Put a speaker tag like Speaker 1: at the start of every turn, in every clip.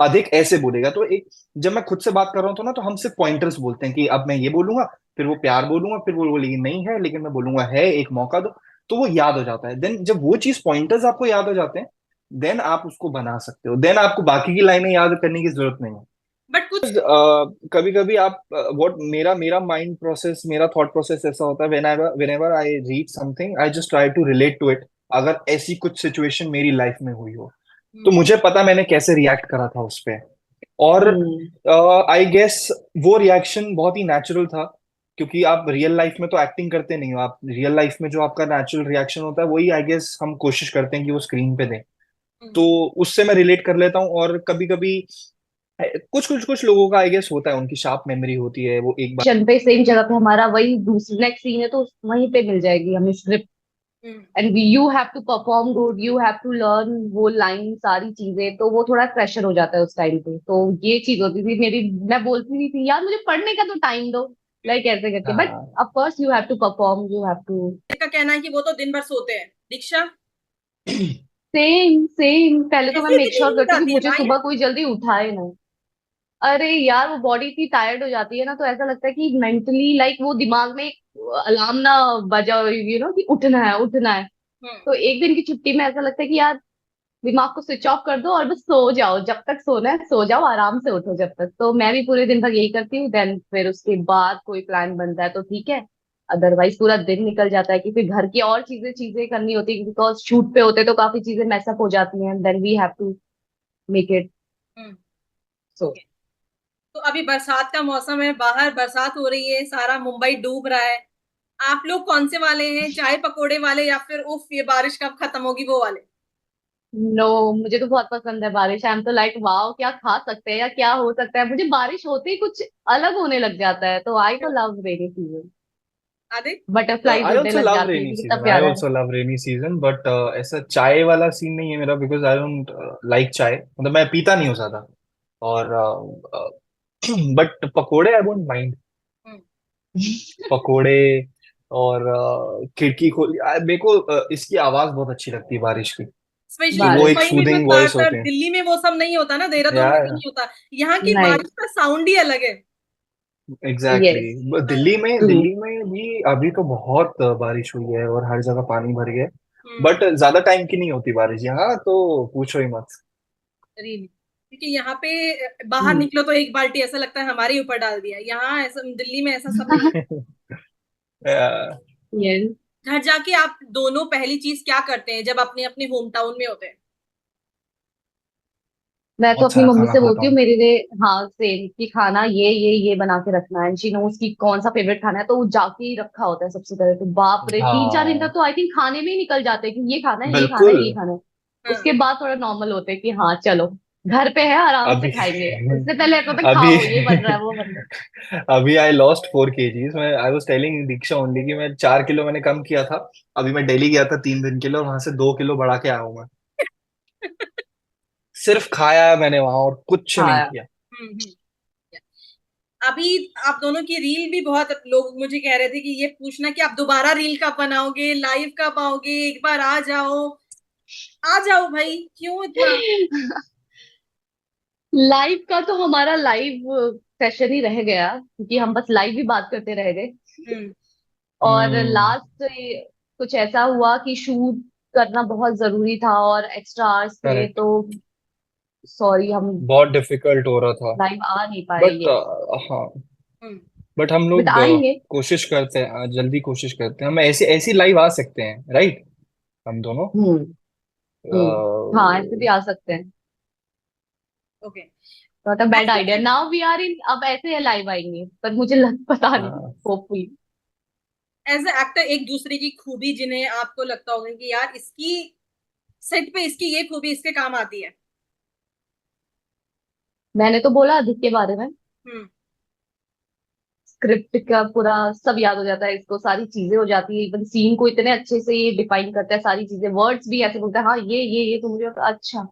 Speaker 1: अधिक ऐसे बोलेगा। तो एक, जब मैं खुद से बात कर रहा हूँ तो ना, तो हम सिर्फ पॉइंटर्स बोलते हैं कि अब मैं ये बोलूंगा, फिर वो प्यार बोलूंगा, फिर वो बोलेगी नहीं है, लेकिन मैं बोलूंगा है, एक मौका दो। तो वो याद हो जाता है। देन जब वो चीज, पॉइंटर्स आपको याद हो जाते हैं, देन आप उसको बना सकते हो। देन आपको बाकी की लाइनें याद करने की जरूरत नहीं है।
Speaker 2: बट कुछ
Speaker 1: कभी कभी आप, व्हाट, मेरा मेरा माइंड प्रोसेस, मेरा थॉट प्रोसेस ऐसा होता है, whenever I read something, I just try to relate to it. अगर ऐसी कुछ सिचुएशन मेरी लाइफ में हुई हो, तो
Speaker 2: हम्म,
Speaker 1: मुझे पता मैंने कैसे रिएक्ट करा था उस पे। और
Speaker 3: हम्म।
Speaker 1: आई गेस वो रिएक्शन बहुत ही नेचुरल था, क्योंकि आप रियल लाइफ में तो एक्टिंग करते नहीं हो। आप रियल लाइफ में जो आपका नेचुरल रिएक्शन होता है, वही आई गेस हम कोशिश करते हैं कि वो स्क्रीन पे दें। तो
Speaker 2: हम्म,
Speaker 1: उससे मैं रिलेट कर लेता हूँ। और कभी कभी कुछ कुछ कुछ लोगों का आई गेस होता है, उनकी शार्प मेमोरी होती है, वो एक बार।
Speaker 3: शन पे सेम जगह पे हमारा वही दूसरी नेक्स्ट सीन है तो वहीं पे मिल जाएगी हमें script.
Speaker 2: Hmm,
Speaker 3: and you have to perform good, you have to learn वो लाइन सारी चीजें, तो वो थोड़ा प्रेशर हो जाता है उस टाइम पे। तो ये चीज होती थी मेरी, मैं बोलती नहीं थी यार मुझे पढ़ने का तो टाइम दो, लाइक ऐसे करके। बट
Speaker 1: हाँ।
Speaker 3: Of course you have to perform, you have to.
Speaker 2: का कहना है कि वो तो दिन भर सोते हैं। दीक्षा
Speaker 3: सेम सेम, पहले तो मैं
Speaker 2: कैसे
Speaker 3: मेक
Speaker 2: इतनी
Speaker 3: श्योर
Speaker 2: नींद
Speaker 3: करती कि
Speaker 2: आती है
Speaker 3: मुझे
Speaker 2: भाई?
Speaker 3: सुबह कोई जल्दी उठाए ना। अरे यार वो बॉडी इतनी टायर्ड हो जाती है ना, तो ऐसा लगता है कि मेंटली लाइक वो दिमाग में अलार्म ना बजा, कि उठना है उठना है।
Speaker 2: हम्म,
Speaker 3: तो एक दिन की छुट्टी में ऐसा लगता है कि यार दिमाग को स्विच ऑफ कर दो और बस सो जाओ, जब तक सोना है सो जाओ, आराम से उठो जब तक। तो मैं भी पूरे दिन भर यही करती हूँ। देन फिर उसके बाद कोई प्लान बनता है तो ठीक है, अदरवाइज पूरा दिन निकल जाता है कि फिर घर की और चीजें चीजें करनी होती है, बिकॉज शूट पे होते तो काफी चीजें मैसअप हो जाती हैं, then we have to make it.
Speaker 2: Hmm.
Speaker 3: So
Speaker 2: okay. तो अभी बरसात का मौसम है, बाहर बरसात हो रही है, सारा मुंबई डूब रहा है। आप लोग कौन से वाले हैं, चाय पकोड़े वाले या फिर उफ ये बारिश कब खत्म होगी वो वाले?
Speaker 3: नो, मुझे तो बहुत पसंद है बारिश। आई एम तो लाइक वाओ, क्या खा सकते हैं या क्या हो सकता है। मुझे बारिश होते ही कुछ अलग होने लग जाता है, तो आई तो लव रेनी सीजन।
Speaker 2: आदि
Speaker 3: बटरफ्लाईज
Speaker 1: आई
Speaker 3: उड़ने
Speaker 1: ऑल्सो
Speaker 3: लग
Speaker 1: लव
Speaker 3: जाती है
Speaker 1: रेनी
Speaker 3: कि कितना
Speaker 1: सीजन, आई
Speaker 3: प्यारा है।
Speaker 1: Also love rainy season, but ऐसा चाय वाला सीन नहीं है मेरा, बिकॉज आई डोंट लाइक चाय, मतलब मैं पीता नहीं हूँ ज्यादा। और बट पकोड़े आई वोंट माइंड।
Speaker 2: हम्म।
Speaker 1: पकोड़े, और खिड़की खोली, मेरे को इसकी आवाज बहुत अच्छी लगती है बारिश की।
Speaker 2: स्पेशली
Speaker 1: वो
Speaker 3: बारिश।
Speaker 1: एक
Speaker 2: मुंबई में जो
Speaker 1: सूदिंग वॉइस
Speaker 2: ज्यादातर,
Speaker 1: होते हैं।
Speaker 2: दिल्ली में वो सब नहीं होता ना, देहरादून में भी
Speaker 1: यार,
Speaker 2: नहीं होता। यहाँ की
Speaker 3: नहीं।
Speaker 2: बारिश का साउंड ही अलग है।
Speaker 1: Exactly
Speaker 3: yes.
Speaker 1: exactly. दिल्ली
Speaker 2: हाँ।
Speaker 1: में,
Speaker 3: ट्रू।
Speaker 1: दिल्ली में भी अभी तो बहुत बारिश हुई है और हर जगह पानी भर गया है।
Speaker 2: हम्म।
Speaker 1: बट ज्यादा टाइम की नहीं होती बारिश यहाँ, तो पूछो ही मत।
Speaker 2: रील, क्योंकि यहाँ पे बाहर निकलो तो एक बाल्टी ऐसा लगता है हमारे ऊपर डाल दिया। यहाँ ऐसा, दिल्ली में ऐसा सब नहीं है।
Speaker 3: यस।
Speaker 2: घर जाके आप दोनों पहली चीज क्या करते हैं जब अपने अपने होम टाउन में होते हैं?
Speaker 3: मैं तो
Speaker 1: बहुत
Speaker 3: अपनी
Speaker 1: सारा
Speaker 3: मम्मी
Speaker 1: खाना
Speaker 3: से
Speaker 1: खाता
Speaker 3: बोलती हूँ
Speaker 1: हूँ।
Speaker 3: मेरे लिए, हाँ सेम, कि खाना ये बना के रखना है। शी नोज की कौन सा फेवरेट खाना है, तो वो जाके ही रखा होता है सबसे पहले। तो बाप रे, 3 4 दिन तक
Speaker 1: हाँ,
Speaker 3: तो आई थिंक खाने में ही निकल जाते हैं कि ये खाना है ये खाना है
Speaker 1: बिल्कुल।
Speaker 3: ये खाना है।
Speaker 2: हाँ।
Speaker 3: उसके बाद थोड़ा नॉर्मल होते हैं कि हाँ चलो घर पे है, आराम से
Speaker 1: अभी
Speaker 3: खाएंगे। उससे पहले ऐसा था
Speaker 1: अभी
Speaker 3: खाओ, ये बन रहा है वो बन रहा है।
Speaker 1: अभी आई लॉस्ट 4 kgs। मैं, I was telling Diksha only कि मैं 4 किलो मैंने कम किया था। अभी मैं दिल्ली गया था 3 दिन के लिए, और वहां से 2 किलो बढ़ा के आया हूँ मैं। सिर्फ खाया मैंने वहां, और कुछ नहीं
Speaker 3: हाँ।
Speaker 1: किया।
Speaker 2: हम्म। अभी आप दोनों की रील भी, बहुत लोग मुझे कह रहे थे कि ये पूछना कि आप दोबारा रील कब बनाओगे, लाइव कब आओगे, एक बार आ जाओ। आ जाओ भाई, क्यों इतना?
Speaker 3: लाइव का तो हमारा लाइव सेशन ही रह गया, क्योंकि
Speaker 2: हम्म,
Speaker 3: हम बस लाइव ही बात करते रह गए।
Speaker 2: हम्म,
Speaker 3: और
Speaker 1: हम्म।
Speaker 3: लास्ट कुछ ऐसा हुआ कि शूट करना बहुत जरूरी था और एक्स्ट्रा आवर्स थे,
Speaker 1: करेक्ट।
Speaker 3: तो सॉरी हम
Speaker 1: बहुत डिफिकल्ट हो रहा था।
Speaker 3: लाइव आ नहीं पाए
Speaker 1: बट
Speaker 3: ये।
Speaker 1: हाँ,
Speaker 2: हम्म।
Speaker 1: बट हम
Speaker 3: बट
Speaker 1: लोग
Speaker 3: आएंगे।
Speaker 1: कोशिश करते हैं, जल्दी कोशिश करते हैं, हम ऐसी ऐसी लाइव आ सकते हैं, राइट? हम दोनों।
Speaker 3: हम्म। हाँ ऐसे भी
Speaker 1: अ,
Speaker 3: आ सकते हैं।
Speaker 2: ओके।
Speaker 3: नॉट अ बैड
Speaker 2: ऐसे
Speaker 3: idea, now we are in, अब ऐसे लाइव आएंगे पर मुझे पता नहीं।
Speaker 1: हाँ,
Speaker 3: होपफुली।
Speaker 2: एज ए एक्टर एक दूसरे की खूबी जिन्हें आपको लगता होगा कि यार इसकी सेट पे इसकी ये खूबी इसके काम आती है।
Speaker 3: मैंने तो बोला अधिक के बारे में,
Speaker 2: हम्म।
Speaker 3: स्क्रिप्ट का पूरा सब याद हो जाता है इसको, सारी चीजें हो जाती है, इवन सीन को इतने अच्छे से ये डिफाइन करता है, सारी चीजें, वर्ड्स भी ऐसे बोलता है, हाँ ये तो मुझे अच्छा।
Speaker 2: हम्म।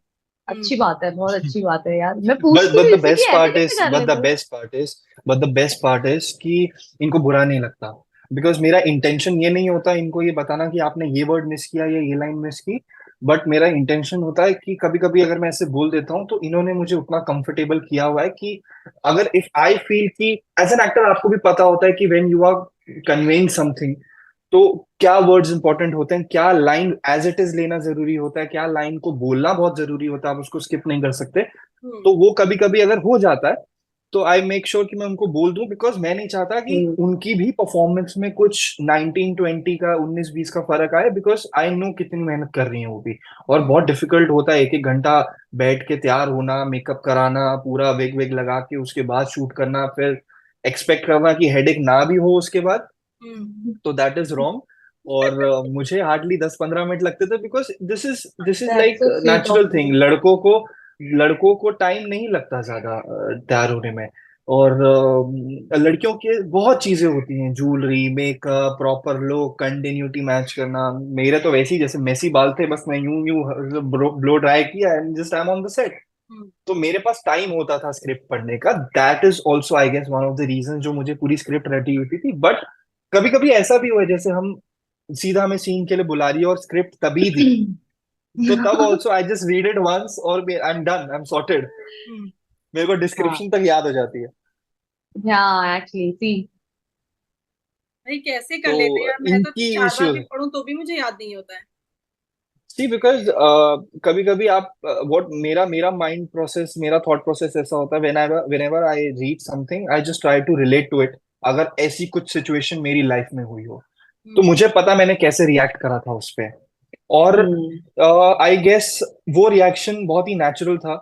Speaker 3: अच्छी बात है, बहुत अच्छी बात है यार। मैं
Speaker 1: बट
Speaker 3: पूछती
Speaker 1: बट
Speaker 3: भी
Speaker 1: द
Speaker 3: उससे कि
Speaker 1: बेस्ट
Speaker 3: ऐसे
Speaker 1: पार्ट
Speaker 3: कैसे
Speaker 1: इज
Speaker 3: कर
Speaker 1: बट द
Speaker 3: लेते हो।
Speaker 1: Best part is but the best part is कि इनको बुरा नहीं लगता। बिकॉज मेरा इंटेंशन ये नहीं होता इनको ये बताना कि आपने ये वर्ड मिस किया या ये लाइन मिस की। बट मेरा इंटेंशन होता है कि कभी कभी अगर मैं ऐसे बोल देता हूँ तो इन्होंने मुझे उतना कंफर्टेबल किया हुआ है कि अगर इफ आई फील कि एज एन एक्टर आपको भी पता होता है कि when you are conveying something, तो क्या वर्ड्स इंपॉर्टेंट होते हैं, क्या लाइन एज इट इज लेना जरूरी होता है, क्या लाइन को बोलना बहुत जरूरी होता है, आप उसको स्किप नहीं कर सकते।
Speaker 2: हम्म।
Speaker 1: तो वो कभी कभी अगर हो जाता है तो आई मेक श्योर कि मैं उनको बोल दूं, बिकॉज मैं नहीं चाहता कि
Speaker 3: हम्म।
Speaker 1: उनकी भी परफॉर्मेंस में कुछ 19-20 का 19-20 का फर्क आए, बिकॉज आई नो कितनी मेहनत कर रही है वो भी। और
Speaker 2: हम्म।
Speaker 1: बहुत डिफिकल्ट होता है एक एक घंटा बैठ के तैयार होना, मेकअप कराना, पूरा वेग वेग लगा के उसके बाद शूट करना, फिर एक्सपेक्ट करना कि हेडेक ना भी हो उसके बाद,
Speaker 2: हम्म।
Speaker 1: तो दैट इज रॉन्ग। और मुझे हार्डली 10-15 मिनट लगते थे, because this is
Speaker 3: that's
Speaker 1: like
Speaker 3: so sweet of
Speaker 1: natural thing.
Speaker 3: You.
Speaker 1: लड़कों को टाइम नहीं लगता ज्यादा तैयार होने में। और लड़कियों के बहुत चीजें होती हैं, jewellery, makeup, proper look, continuity match करना। मेरे तो वैसे ही जैसे मेसी बाल थे, बस मैं यूं यूं ब्लो ड्राई किया and just I am on the set.
Speaker 2: Hmm.
Speaker 1: तो मेरे पास टाइम होता था स्क्रिप्ट पढ़ने का। That is also I guess one of the reason जो मुझे पूरी स्क्रिप्ट रटी होती थी। बट कभी कभी ऐसा भी हुआ है जैसे हम सीधा हमें सीन के लिए बुला रही है और स्क्रिप्ट तभी दी, तो तब also I just read it once और I am done, I am sorted.
Speaker 2: Hmm.
Speaker 1: मेरे को
Speaker 3: हाँ,
Speaker 1: डिस्क्रिप्शन तक याद हो जाती है।
Speaker 3: हाँ, एक्चुअली सी।
Speaker 2: भाई कैसे कर
Speaker 1: तो
Speaker 2: लेते हैं यार, मैं तो
Speaker 1: इनकी
Speaker 2: 4 बार भी
Speaker 1: इश्यूज,
Speaker 2: पढूं तो भी मुझे याद नहीं होता है।
Speaker 1: सी बिकॉज कभी कभी आप व्हाट मेरा मेरा माइंड प्रोसेस, मेरा थॉट प्रोसेस ऐसा होता है, whenever I read something I just try to relate to it. अगर ऐसी कुछ सिचुएशन मेरी लाइफ में हुई हो तो
Speaker 2: हम्म।
Speaker 1: मुझे पे मैंने कैसे रिएक्ट करा था उस पे। और
Speaker 3: हम्म।
Speaker 1: आई गेस वो रिएक्शन बहुत ही नेचुरल था,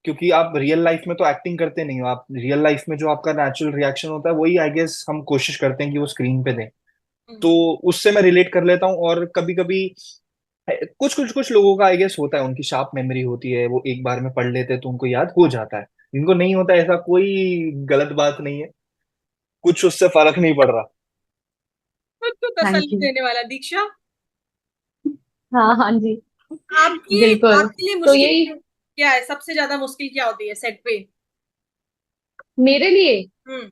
Speaker 1: क्योंकि आप रियल लाइफ में तो एक्टिंग करते नहीं हो। आप रियल लाइफ में जो आपका नेचुरल रिएक्शन होता है वही आई गेस हम कोशिश करते हैं कि वो स्क्रीन पे दें। तो
Speaker 2: हम्म।
Speaker 1: उससे मैं रिलेट कर लेता हूँ। और कभी कभी कुछ लोगों का आई गेस होता है, उनकी शार्प मेमोरी होती है, वो एक बार में पढ़ लेते हैं तो उनको याद हो जाता है। जिनको नहीं होता ऐसा कोई गलत बात नहीं है, कुछ उससे फर्क नहीं पड़ रहा।
Speaker 2: खुद को
Speaker 3: थैंक
Speaker 2: तसल्ली
Speaker 3: यू।
Speaker 2: देने वाला दीक्षा।
Speaker 3: हाँ, हाँ जी।
Speaker 2: आपकी
Speaker 3: बिल्कुल।
Speaker 2: आपके लिए
Speaker 3: तो
Speaker 2: मुश्किल
Speaker 3: यही
Speaker 2: क्या है, सबसे ज्यादा मुश्किल क्या होती है सेट पे?
Speaker 3: मेरे लिए
Speaker 2: हम्म।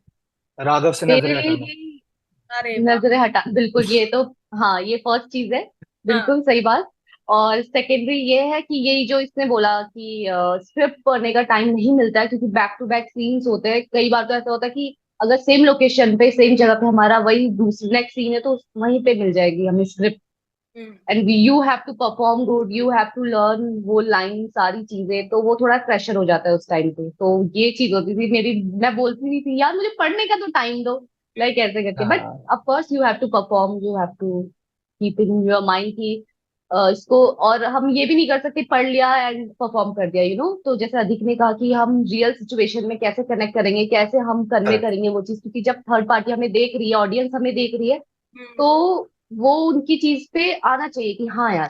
Speaker 1: राघव से
Speaker 3: मेरे
Speaker 1: नजरें
Speaker 3: लिए
Speaker 1: हटाना।
Speaker 2: अरे वाह।
Speaker 3: नजरें हटा, बिल्कुल, ये तो, हाँ, ये फर्स्ट चीज है।
Speaker 2: हाँ।
Speaker 3: बिल्कुल सही बात। और सेकेंडरी ये है कि यही जो इसने बोला कि स्क्रिप्ट पढ़ने का टाइम नहीं मिलता है, क्योंकि बैक टू बैक सीन्स होते हैं। कई बार तो ऐसा होता है कि अगर सेम लोकेशन पे सेम जगह पे हमारा वही दूसरी नेक्स्ट सीन है तो वहीं पे मिल जाएगी हमें script.
Speaker 2: Hmm.
Speaker 3: And you have to perform good, you have to learn वो लाइन सारी चीजें, तो वो थोड़ा प्रेशर हो जाता है उस टाइम पे। तो ये चीज होती थी मेरी। मैं बोलती नहीं थी यार मुझे पढ़ने का तो टाइम दो, लाइक ऐसे करके। बट
Speaker 1: हाँ।
Speaker 3: Of course you have to perform, you have to keep in your mind कि इसको, और हम ये भी नहीं कर सकते पढ़ लिया एंड परफॉर्म कर दिया, तो जैसे अधिक ने कहा कि हम रियल सिचुएशन में कैसे कनेक्ट करेंगे, कैसे हम कन्वे
Speaker 1: करेक्ट।
Speaker 3: करेंगे वो चीज, क्योंकि जब थर्ड पार्टी हमें देख रही है, ऑडियंस हमें देख रही है,
Speaker 2: हम्म।
Speaker 3: तो वो उनकी चीज पे आना चाहिए कि हाँ यार,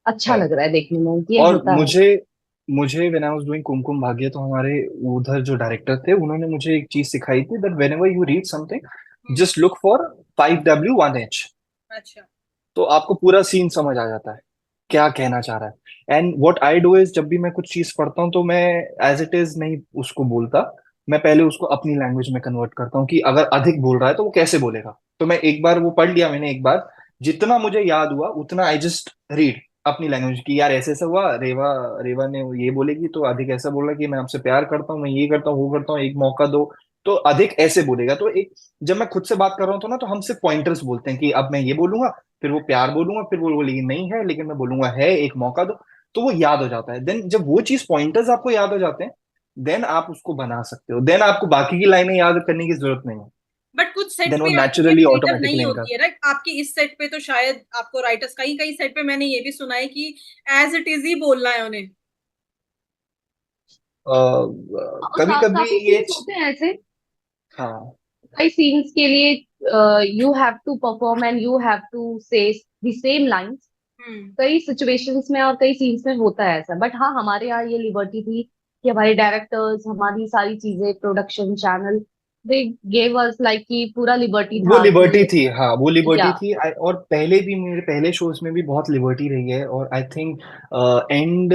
Speaker 3: अच्छा लग
Speaker 1: करेक्ट।
Speaker 3: रहा है देखने में, ये
Speaker 1: और
Speaker 3: होता है।
Speaker 1: मुझे मुझे when I was doing Kumkum Bhagya, तो हमारे उधर जो डायरेक्टर थे उन्होंने मुझे एक चीज सिखाई थी, that when ever you read something
Speaker 2: hmm.
Speaker 1: Just look for 5W1H।
Speaker 2: अच्छा।
Speaker 1: तो आपको पूरा सीन समझ आ जाता है क्या कहना चाह रहा है। And what I do is, जब भी मैं कुछ चीज पढ़ता हूँ तो मैं एज इट इज नहीं उसको बोलता, मैं पहले उसको अपनी लैंग्वेज में कन्वर्ट करता हूँ कि अगर अधिक बोल रहा है तो वो कैसे बोलेगा। तो मैं एक बार वो पढ़ लिया मैंने, एक बार जितना मुझे याद हुआ उतना आई जस्ट रीड अपनी लैंग्वेज की, यार ऐसे ऐसा हुआ, रेवा रेवा ने ये बोलेगी तो अधिक ऐसा बोला कि मैं आपसे प्यार करता हूँ, मैं ये करता हूँ वो करता हूँ, एक मौका दो। तो अधिक ऐसे बोलेगा। तो एक, जब मैं खुद से बात कर रहा हूँ तो ना, तो हम सिर्फ पॉइंटर्स बोलते हैं कि अब मैं ये बोलूंगा, फिर वो प्यार बोलूंगा, फिर वो बोलेगी नहीं है लेकिन मैं बोलूंगा है, एक मौका दो। तो वो याद हो जाता है। देन जब वो चीज पॉइंटर्स आपको याद हो जाते हैं, देन आप उसको बना सकते हो, देन आपको बाकी की लाइनें याद करने की जरूरत नहीं है।
Speaker 2: बट कुछ सेट
Speaker 1: देन वो
Speaker 2: पे आपकी ये
Speaker 1: नेचुरली
Speaker 2: फ्रीडम
Speaker 1: ऑटोमेटिकली
Speaker 2: नहीं
Speaker 1: इनका।
Speaker 2: होती है, राइट? आपकी इस सेट पे तो शायद आपको राइटर्स, कई कई सेट पे मैंने ये भी सुना है कि एज इट इज ही बोलना है उन्हें।
Speaker 1: कभी कभी
Speaker 3: काफी
Speaker 1: ये
Speaker 3: सीन्स होते हैं ऐसे।
Speaker 1: हाँ।
Speaker 3: कई सीन्स के लिए you have to perform and you have to say the same lines.
Speaker 2: Hmm.
Speaker 3: कई सिचुएशंस में और कई सीन्स में होता है ऐसा, बट हाँ, हमारे यहाँ ये लिबर्टी थी कि हमारे डायरेक्टर्स, हमारी सारी चीजें, production channel, they gave us like कि पूरा लिबर्टी
Speaker 1: वो
Speaker 3: था
Speaker 1: लिबर्टी
Speaker 3: कि
Speaker 1: थी, हाँ वो लिबर्टी
Speaker 3: या
Speaker 1: थी। और पहले भी मेरे पहले शोज में भी बहुत लिबर्टी रही है। और आई थिंक एंड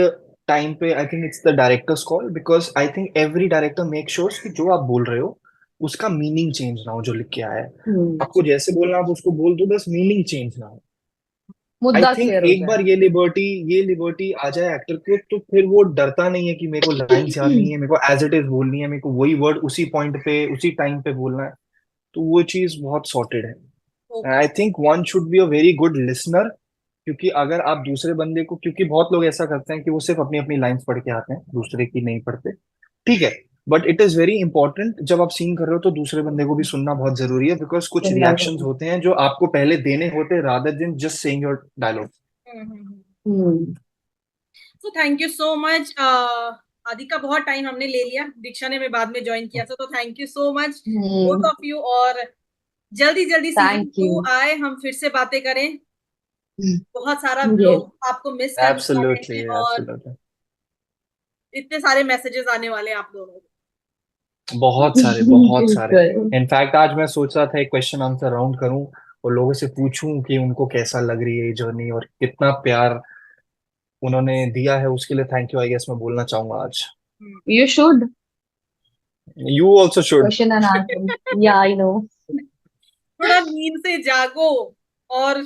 Speaker 1: टाइम पे I think it's the directors call, because I think every director make sure कि जो आप बोल रहे हो उसका मीनिंग चेंज ना हो, जो लिख के आया है। आपको
Speaker 2: अच्छा।
Speaker 1: जैसे बोलना आप उसको बोल दो, बस मीनिंग चेंज ना हो।
Speaker 3: मुद्दा
Speaker 1: थिंक
Speaker 3: क्लियर हो
Speaker 1: एक बार
Speaker 3: जाए।
Speaker 1: ये लिबर्टी आ जाए एक्टर को, तो फिर वो डरता नहीं है कि मेरे को लाइंस याद नहीं है, मेरे को एज इट इज बोलनी है, मेरे को वही वर्ड उसी पॉइंट पे उसी टाइम पे बोलना है। तो वो चीज बहुत सॉर्टेड है।
Speaker 2: Okay.
Speaker 1: I think one should be a very good listener. क्योंकि अगर आप दूसरे बंदे को, क्योंकि बहुत लोग ऐसा करते हैं कि वो सिर्फ अपनी अपनी लाइंस पढ़ के आते हैं, दूसरे की नहीं पढ़ते। ठीक है, but it is very important जब आप सीन कर रहे हो तो दूसरे बंदे को भी सुनना बहुत जरूरी है, बिकॉज कुछ
Speaker 3: सुनना
Speaker 1: रिएक्शंस
Speaker 3: जरूरी।
Speaker 1: होते हैं जो आपको पहले देने होते हैं, rather than just saying your dialogue.
Speaker 3: Hmm.
Speaker 2: So thank you so much. आदि का बहुत टाइम हमने ले लिया, दीक्षा ने मैं बाद में ज्वाइन किया था, तो thank you so much both
Speaker 3: hmm.
Speaker 2: Of you. और जल्दी जल्दी सीजन
Speaker 3: थैंक यू।
Speaker 2: 2 आए, हम फिर से बातें करें। बहुत सारा
Speaker 3: ये
Speaker 2: लोग आपको मिस करने वाले
Speaker 1: एब्सोल्युटली,
Speaker 2: हैं, और
Speaker 1: एब्सोल्युटली।
Speaker 2: इतने सारे मैसेजेस आने वाले हैं आप दोनों को।
Speaker 1: बहुत सारे, बहुत सारे।
Speaker 3: बिल्कुल।
Speaker 1: इनफैक्ट आज मैं सोच रहा था एक क्वेश्चन आंसर राउंड करूं और लोगों से पूछूं कि उनको कैसा लग रही है ये जर्नी और कितना प्यार उन्होंने दिया है, उसके लिए थैंक यू आई गेस मैं बोलना चाहूंगा आज।
Speaker 3: You should.
Speaker 1: You also should.
Speaker 3: Question and answer, या आई नो।
Speaker 2: थोड़ा नींद से जागो और